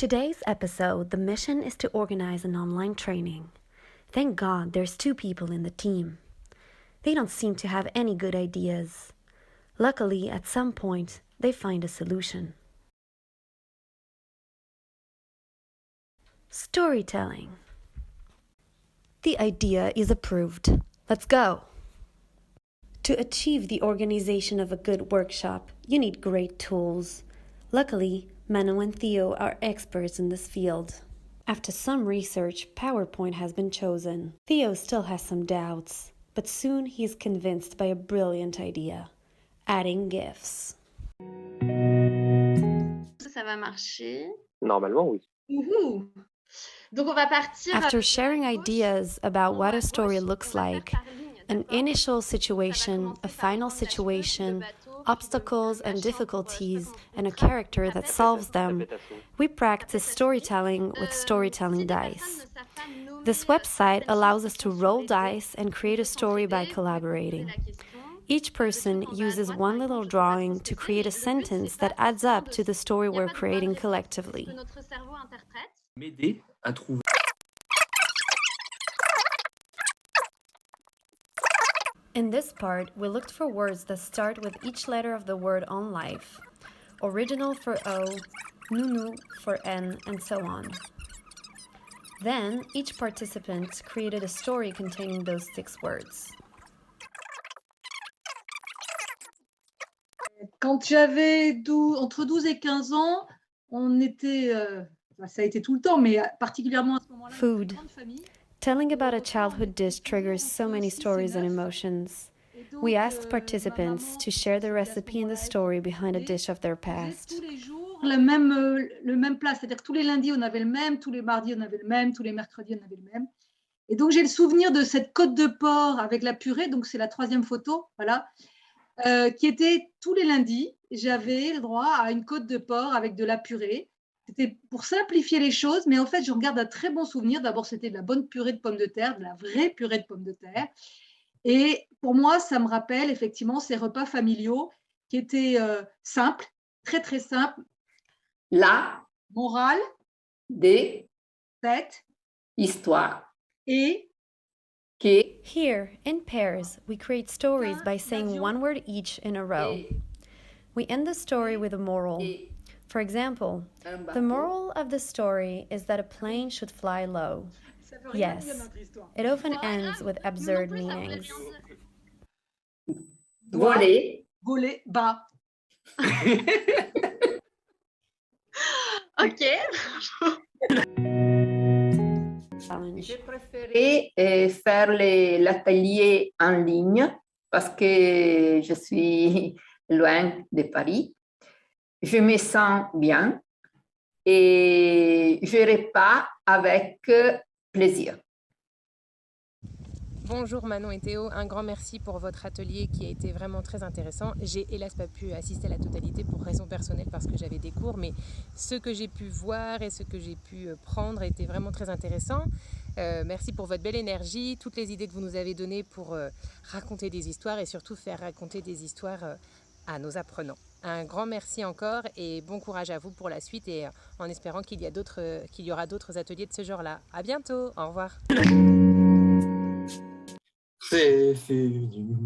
today's episode, the mission is to organize an online training. Thank God there's 2 people in the team. They don't seem to have any good ideas. Luckily, at some point, they find a solution. Storytelling. The idea is approved. Let's go! To achieve the organization of a good workshop, you need great tools. Luckily, Manon and Theo are experts in this field. After some research, PowerPoint has been chosen. Theo still has some doubts, but soon he's convinced by a brilliant idea: adding GIFs. Ça va marcher. Normalement, oui. Wouhou! Donc on va partir. After sharing ideas about what a story looks like, an initial situation, a final situation, obstacles and difficulties, and a character that solves them, we practice storytelling with storytelling dice. This website allows us to roll dice and create a story by collaborating. Each person uses one little drawing to create a sentence that adds up to the story we're creating collectively. M'aider à trouver. In this part, we looked for words that start with each letter of the word ONlife. Original for O, Nounou for N, and so on. Then, each participant created a story containing those 6 words. Quand j'avais entre 12 et 15 ans, on était, ça a été tout le temps, mais particulièrement à ce moment-là, Food. une grande famille. Telling about a childhood dish triggers so many stories and emotions. We asked participants to share the recipe and the story behind a dish of their past. Tous les jours, le même plat, c'est-à-dire que tous les lundis, on avait le même, tous les mardis, on avait le même, tous les mercredis, on avait le même. Et donc, j'ai le souvenir de cette côte de porc avec la purée, donc c'est la 3e photo, voilà, qui était tous les lundis. J'avais le droit à une côte de porc avec de la purée. C'était pour simplifier les choses, mais en fait, je regarde un très bon souvenir. D'abord, c'était de la bonne purée de pommes de terre, de la vraie purée de pommes de terre. Et pour moi, ça me rappelle effectivement ces repas familiaux qui étaient simples, très, très simples. La Morale, des fête histoires et que Here, in pairs, we create stories by saying one word each in a row. We end the story with a moral. For example, the moral of the story is that a plane should fly low. Yes, it often ends with absurd meanings. voler voler bas. Ok. Challenge. J'ai préféré faire l'atelier en ligne parce que je suis loin de Paris. Je me sens bien et je repars avec plaisir. Bonjour Manon et Théo, un grand merci pour votre atelier qui a été vraiment très intéressant. J'ai hélas pas pu assister à la totalité pour raisons personnelles parce que j'avais des cours, mais ce que j'ai pu voir et ce que j'ai pu prendre était vraiment très intéressant. Merci pour votre belle énergie, toutes les idées que vous nous avez données pour raconter des histoires et surtout faire raconter des histoires à nos apprenants. Un grand merci encore et bon courage à vous pour la suite et en espérant qu'il y aura d'autres ateliers de ce genre-là. À bientôt, au revoir. C'est fini.